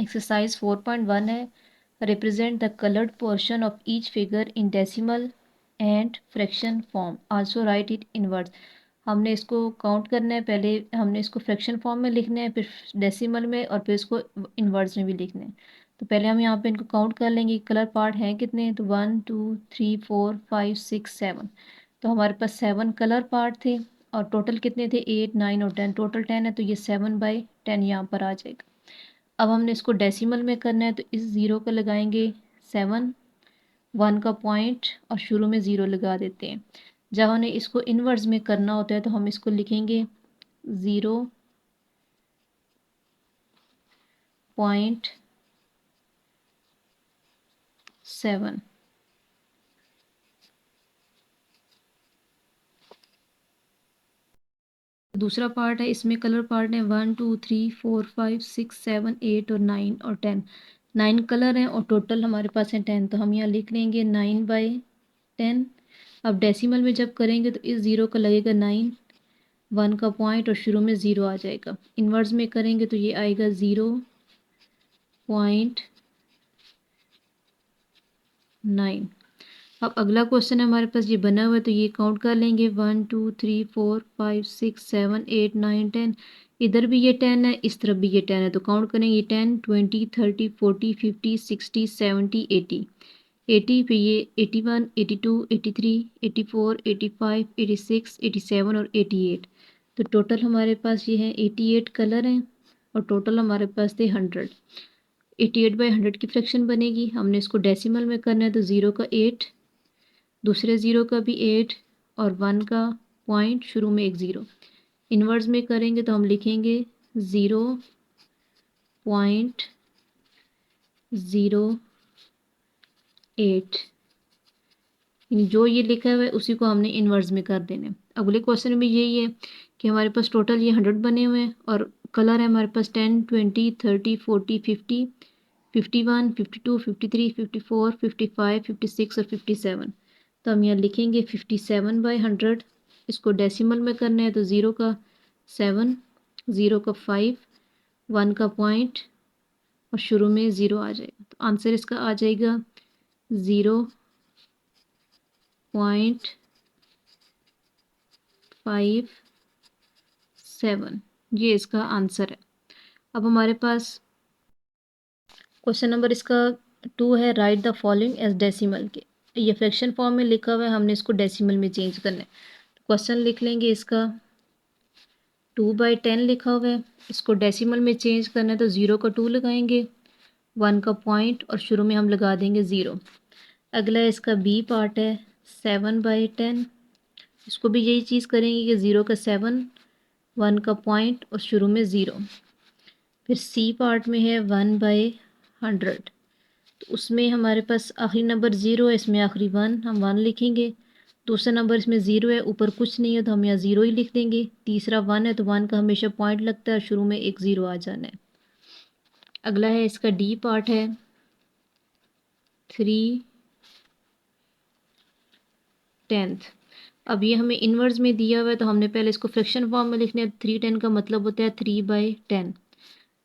Exercise 4.1 है, represent the coloured portion of each figure in decimal and fraction form, also right it in words. हमने इसको count करना है, पहले हमने इसको फ्रैक्शन फॉर्म में लिखना है, फिर डेसिमल में, और फिर इसको इन वर्ड्स में भी लिखना है। तो पहले हम यहाँ पे इनको काउंट कर लेंगे, कलर पार्ट हैं कितने, तो 1 2 3 4 5 6 7। तो हमारे पास 7 कलर पार्ट थे, और टोटल कितने थे, 8 9 और 10, टोटल 10 है, तो ये 7/10 यहाँ पर आ जाएगा। अब हमने इसको डेसिमल में करना है, तो इस ज़ीरो का लगाएंगे 7, 1 का पॉइंट और शुरू में ज़ीरो लगा देते हैं। जब हमें इसको इनवर्स में करना होता है तो हम इसको लिखेंगे 0.7। दूसरा पार्ट है, इसमें कलर पार्ट है 1 2 3 4 5 6 7 8 और 9 और 10। 9 कलर हैं और टोटल हमारे पास है 10, तो हम यहाँ लिख लेंगे 9/10। अब डेसिमल में जब करेंगे तो इस ज़ीरो का लगेगा 9, 1 का पॉइंट और शुरू में ज़ीरो आ जाएगा। इनवर्स में करेंगे तो ये आएगा 0.9। अब अगला क्वेश्चन है हमारे पास, ये बना हुआ है, तो ये काउंट कर लेंगे 1 2 3 4 5 6 7 8 9 10। इधर भी ये 10 है, इस तरफ भी ये 10 है, तो काउंट करेंगे 10 20 30 40 50 60 70 80। 80 पे ये 81 82 83 84 85 86 87 और 88। तो टोटल हमारे पास ये है 88 कलर हैं, और टोटल हमारे पास थे 100। 88/100 की फ्रैक्शन बनेगी। हमने इसको डेसिमल में करना है, तो ज़ीरो का 8, दूसरे ज़ीरो का भी 8 और 1 का पॉइंट, शुरू में एक ज़ीरो। इनवर्स में करेंगे तो हम लिखेंगे 0.08। जो ये लिखा हुआ है उसी को हमने इनवर्स में कर देना है। अगले क्वेश्चन में यही है कि हमारे पास टोटल ये 100 बने हुए हैं, और कलर है हमारे पास 10 20 30 40 50 51 52 53 54 55 56 और 57। तो हम यहाँ लिखेंगे 57/100। इसको डेसिमल में करना है, तो ज़ीरो का 7, ज़ीरो का 5, 1 का पॉइंट और शुरू में ज़ीरो आ जाएगा। तो आंसर इसका आ जाएगा 0.57। ये इसका आंसर है। अब हमारे पास क्वेश्चन नंबर इसका 2 है, write the following as decimal के। ये फ्रैक्शन फॉर्म में लिखा हुआ है, हमने इसको डेसिमल में चेंज करना है। क्वेश्चन लिख लेंगे, इसका 2/10 लिखा हुआ है, इसको डेसिमल में चेंज करना है, तो ज़ीरो का 2 लगाएंगे, 1 का पॉइंट और शुरू में हम लगा देंगे ज़ीरो। अगला इसका बी पार्ट है 7/10, इसको भी यही चीज़ करेंगे कि ज़ीरो का 7, 1 का पॉइंट और शुरू में ज़ीरो। फिर सी पार्ट में है 1/100, तो उसमें हमारे पास आखिरी नंबर ज़ीरो है, इसमें आखिरी 1, हम 1 लिखेंगे। दूसरा नंबर इसमें ज़ीरो है, ऊपर कुछ नहीं है, तो हम यहाँ ज़ीरो ही लिख देंगे। तीसरा 1 है, तो 1 का हमेशा पॉइंट लगता है, शुरू में एक ज़ीरो आ जाना है। अगला है इसका डी पार्ट है 3/10। अब ये हमें इनवर्स में दिया हुआ है, तो हमने पहले इसको फ्रैक्शन फॉर्म में लिखना है। 3/10 का मतलब होता है 3/10।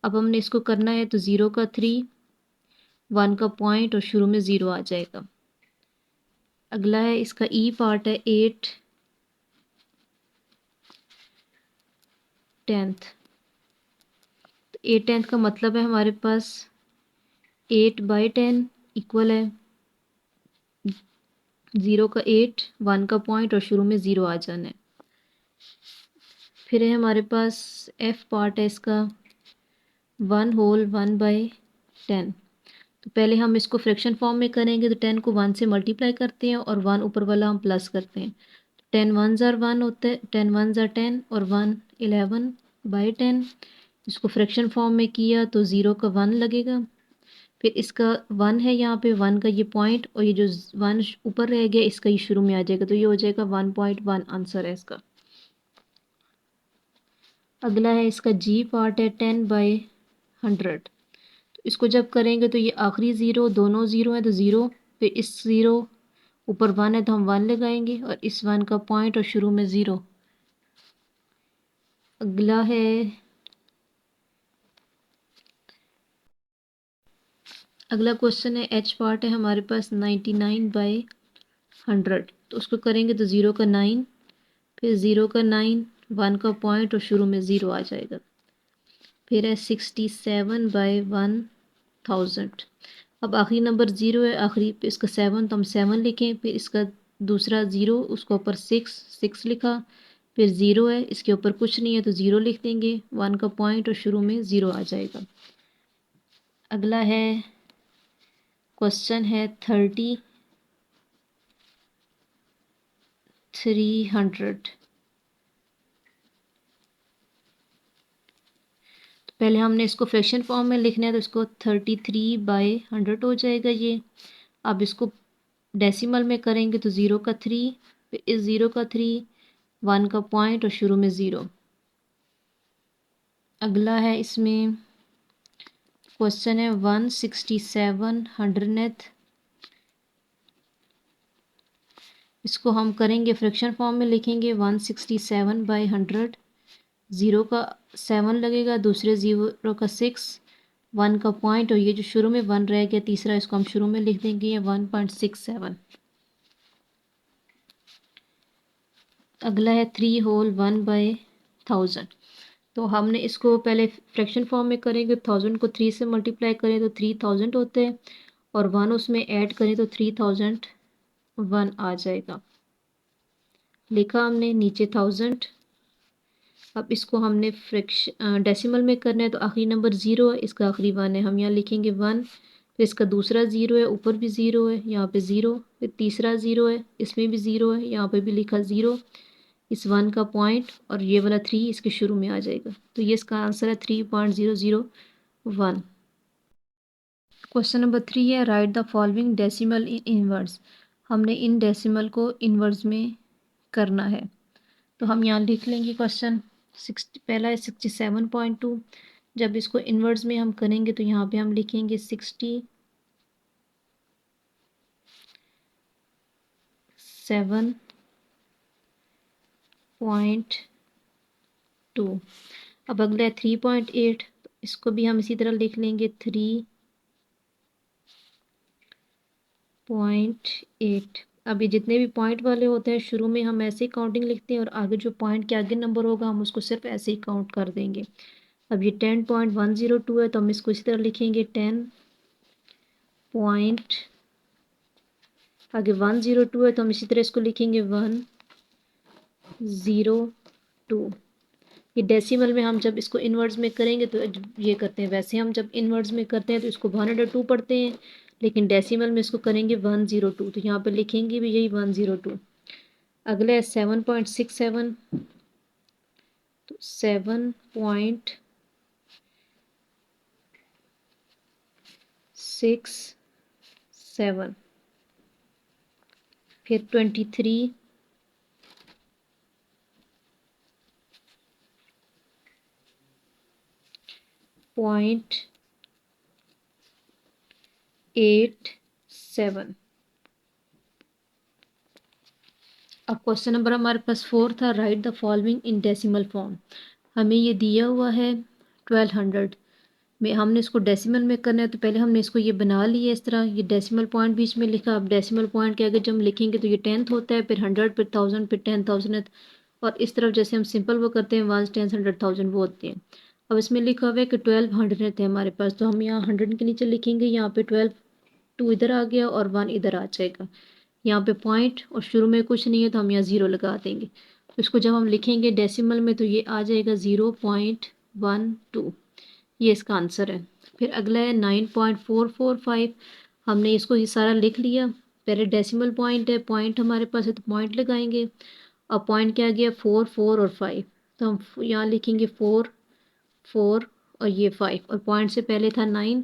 अब हमने इसको करना है, तो ज़ीरो का 3, 1 का पॉइंट और शुरू में ज़ीरो आ जाएगा। अगला है इसका ई पार्ट है 8/10। तो 8/10 का मतलब है हमारे पास 8/10 इक्वल है ज़ीरो का 8, 1 का पॉइंट और शुरू में ज़ीरो आ जाना है। फिर है हमारे पास एफ पार्ट है इसका 1/10। तो पहले हम इसको फ्रैक्शन फॉर्म में करेंगे, तो 10 को 1 से मल्टीप्लाई करते हैं और 1 ऊपर वाला हम प्लस करते हैं। 10 1 ज़ार 1 होता है, 10 1 ज़ार 10 और 1 11/10। इसको फ्रैक्शन फॉर्म में किया तो ज़ीरो का 1 लगेगा, फिर इसका 1 है यहाँ पे, 1 का ये पॉइंट और ये जो 1 ऊपर रह गया इसका ये शुरू में आ जाएगा, तो ये हो जाएगा 1.1, आंसर है इसका। अगला है इसका जी पार्ट है 10/100। तो इसको जब करेंगे तो ये आखिरी ज़ीरो, दोनों ज़ीरो है तो ज़ीरो, फिर इस ज़ीरो ऊपर 1 है तो हम 1 लगाएंगे और इस 1 का पॉइंट और शुरू में ज़ीरो। अगला है अगला क्वेश्चन है एच पार्ट है हमारे पास 99/100, तो उसको करेंगे तो 0 का 9, फिर 0 का 9, 1 का पॉइंट और शुरू में 0 आ जाएगा। फिर है 67/1000। अब आखिरी नंबर 0 है, आखिरी पे इसका 7 तो हम 7 लिखें, फिर इसका दूसरा 0, उसके ऊपर 6 लिखा, फिर 0 है, इसके ऊपर कुछ नहीं है तो 0 लिख देंगे, 1 का पॉइंट और शुरू में 0 आ जाएगा। अगला है क्वेश्चन है 300। तो पहले हमने इसको फ्रैक्शन फॉर्म में लिखना है, तो इसको 33/100 हो जाएगा ये। अब इसको डेसिमल में करेंगे तो 0 का 3, फिर इस 0 का 3, 1 का पॉइंट और शुरू में 0। अगला है इसमें क्वेश्चन है 167/100। इसको हम करेंगे फ्रैक्शन फॉर्म में लिखेंगे 167/100। 0 का 7 लगेगा, दूसरे 0 का 6, 1 का पॉइंट और ये जो शुरू में 1 रह गया तीसरा, इसको हम शुरू में लिख देंगे ये 1.67। अगला है 3 होल 1/1000। तो हमने इसको पहले फ्रैक्शन फॉर्म में करेंगे, 1000 को 3 से मल्टीप्लाई करें तो 3000 होते हैं, और 1 उसमें ऐड करें तो 3001 आ जाएगा। लिखा हमने नीचे 1000। अब इसको हमने डेसिमल में करना है, तो आखिरी नंबर 0 है, इसका आखिरी 1 है, हम यहाँ लिखेंगे 1, फिर इसका दूसरा 0 है, ऊपर भी 0 है, यहाँ पे 0, फिर तीसरा 0 है, इसमें भी 0 है, यहाँ पे भी लिखा 0, इस 1 का पॉइंट और ये वाला 3 इसके शुरू में आ जाएगा, तो ये इसका आंसर है 3.001। क्वेश्चन नंबर 3 है write the following decimal in inverse. हमने इन डेसिमल को इनवर्स में करना है, तो हम यहाँ लिख लेंगे क्वेश्चन। पहला है 67.2। जब इसको इनवर्स में हम करेंगे तो यहाँ पे हम लिखेंगे 67.2। अब अगला है 3.8, तो इसको भी हम इसी तरह लिख लेंगे 3.8। अब ये जितने भी पॉइंट वाले होते हैं शुरू में हम ऐसे ही काउंटिंग लिखते हैं, और आगे जो पॉइंट के आगे नंबर होगा हम उसको सिर्फ ऐसे ही काउंट कर देंगे। अब ये 10.102 है, तो हम इसको इसी तरह लिखेंगे 10 पॉइंट, आगे 102 है तो हम इसी तरह इसको लिखेंगे 102। ये डेसिमल में हम जब इसको इनवर्स में करेंगे तो ये करते हैं, वैसे हम जब इनवर्स में करते हैं तो इसको 102 पढ़ते हैं, लेकिन डेसिमल में इसको करेंगे 102, तो यहाँ पे लिखेंगे भी यही 102। अगला है 7.67। तो 7.67, फिर 23 0.87। अब क्वेश्चन नंबर हमारे पास 4 था right the following in decimal form. हमें ये दिया हुआ है 1200 में, हमने इसको डेसिमल में करना है, तो पहले हमने इसको ये बना लिया इस तरह, ये डेसिमल पॉइंट बीच में लिखा। अब डेसिमल पॉइंट के आगे जब हम लिखेंगे तो ये 10th होता है, फिर 100, फिर 1000, फिर 10,000, और इस तरफ जैसे हम सिंपल वो करते हैं 1, 10, 100, 1000 वो होते हैं। अब इसमें लिखा हुआ है कि 1200 है हमारे पास, तो हम यहाँ 100 के नीचे लिखेंगे, यहाँ पे 12 2 इधर आ गया और 1 इधर आ जाएगा, यहाँ पे पॉइंट और शुरू में कुछ नहीं है तो हम यहाँ 0 लगा देंगे। तो इसको जब हम लिखेंगे डेसिमल में तो ये आ जाएगा 0.12, ये इसका आंसर है। फिर अगला है 9.445। हमने इसको ये सारा लिख लिया, पहले डेसिमल पॉइंट है, पॉइंट हमारे पास है तो पॉइंट लगाएंगे। अब पॉइंट क्या गया 4, 4 और 5, तो हम यहाँ लिखेंगे 4, 4 और ये 5, और पॉइंट से पहले था 9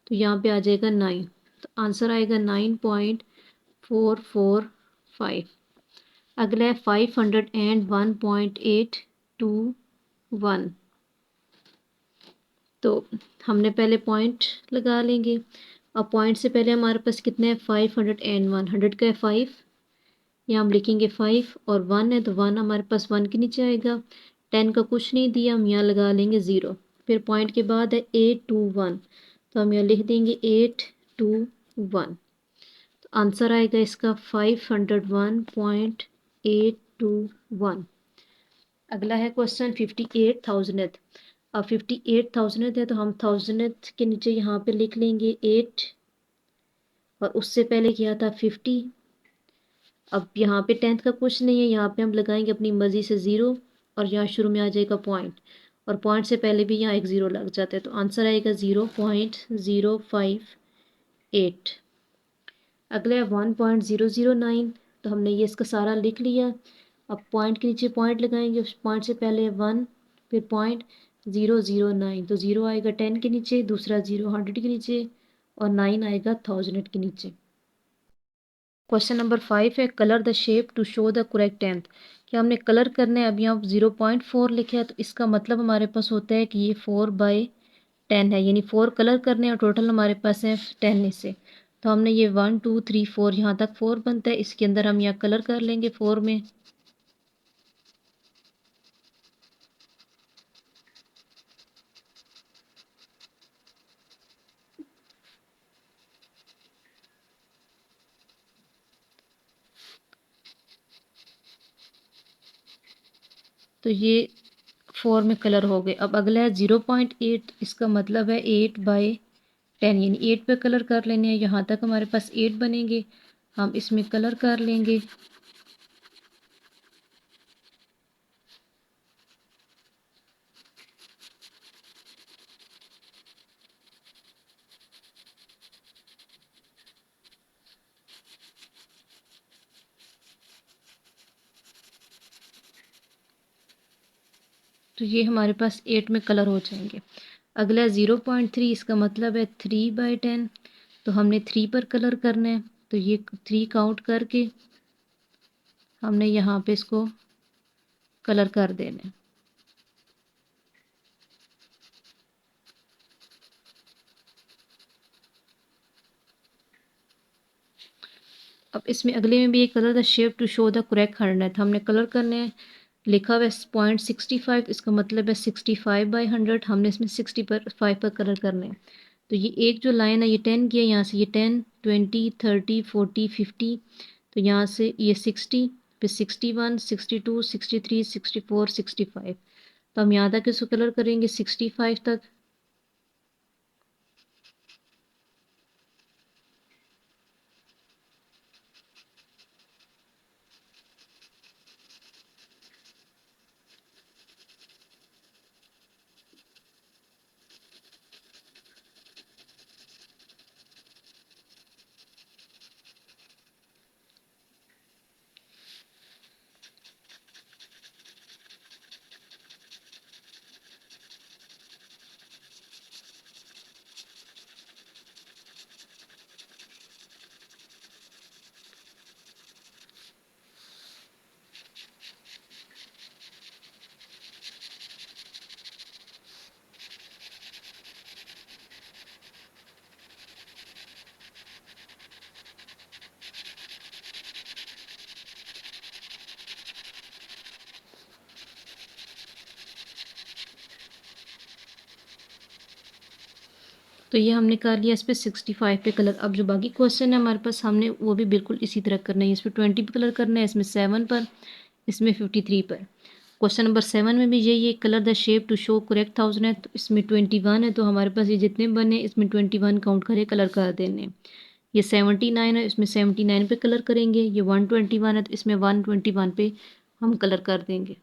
तो यहाँ पे आ जाएगा 9, तो आंसर आएगा 9.445। अगला है 501.821। तो हमने पहले पॉइंट लगा लेंगे। अब पॉइंट से पहले हमारे पास कितने हैं 501, 100 का है 5, यहाँ हम लिखेंगे 5 और 1 है तो 1 हमारे पास 1 के नीचे आएगा, 10 का कुछ नहीं दिया, हम यहाँ लगा लेंगे 0। फिर पॉइंट के बाद है 821, तो हम यहाँ लिख देंगे 821। तो आंसर आएगा इसका 501.821। अगला है क्वेश्चन 58,000th। अब 58,000th है तो हम 1000th के नीचे यहाँ पे लिख लेंगे 8 और उससे पहले किया था 50। अब यहाँ पे 10th का कुछ नहीं है, यहाँ पे हम लगाएंगे अपनी मर्जी से 0 और यहाँ शुरू में आ जाएगा पॉइंट और पॉइंट से पहले भी यहाँ एक 0 लग जाता है तो आंसर आएगा 0.058। अगला है 1.009। तो हमने ये इसका सारा लिख लिया। अब पॉइंट के नीचे पॉइंट लगाएंगे, उस पॉइंट से पहले 1 फिर .009 तो 0 आएगा 10 के नीचे, दूसरा 0 100 के नीचे और 9 आएगा 1000 के नीचे। क्वेश्चन नंबर 5 है colour the shape to show the correct tenth. क्या हमने कलर करना है, अभी यहाँ 0.4 लिखे है तो इसका मतलब हमारे पास होता है कि ये 4/10 है, यानी 4 कलर करने हैं और टोटल हमारे पास है 10 इससे। तो हमने ये 1 2 3 4 यहाँ तक 4 बनता है, इसके अंदर हम यहाँ कलर कर लेंगे 4 में। तो ये 4 में कलर हो गए। अब अगला है 0.8, इसका मतलब है 8/10 यानी 8 पे कलर कर लेने हैं। यहाँ तक हमारे पास 8 बनेंगे, हम इसमें कलर कर लेंगे। तो ये हमारे पास 8 में कलर हो जाएंगे। अगला 0.3, इसका मतलब है 3/10। तो हमने 3 पर कलर करना है तो ये 3 काउंट करके हमने यहाँ पे इसको कलर कर देना है। अब इसमें अगले में भी एक colour the shape to show the correct hundred, हमने कलर करने हैं। लिखा हुआ है .65, इसका मतलब है 65/100। हमने इसमें 65 पर कलर करने हैं। तो ये एक जो लाइन है ये 10 की है, यहाँ से ये 10 20 30 40 50, तो यहाँ से ये 60 फिर 61 62 63 64 65। तो हम यहाँ तक इसको कलर करेंगे 65 तक। तो ये हमने कर लिया इस पर 65 पे कलर। अब जो बाकी क्वेश्चन है हमारे पास, हमने वो भी बिल्कुल इसी तरह करना है। इस पर 20 पे कलर करना है, इसमें 7 पर, इसमें 53 पर। क्वेश्चन नंबर 7 में भी यही है colour the shape to show correct 1000 है, तो इसमें 21 है तो हमारे पास ये जितने बने इसमें 21 काउंट करे कलर कर देने। ये 79 है, इसमें 79 पे कलर करेंगे। ये 121 है तो इसमें 121 पे हम कलर कर देंगे।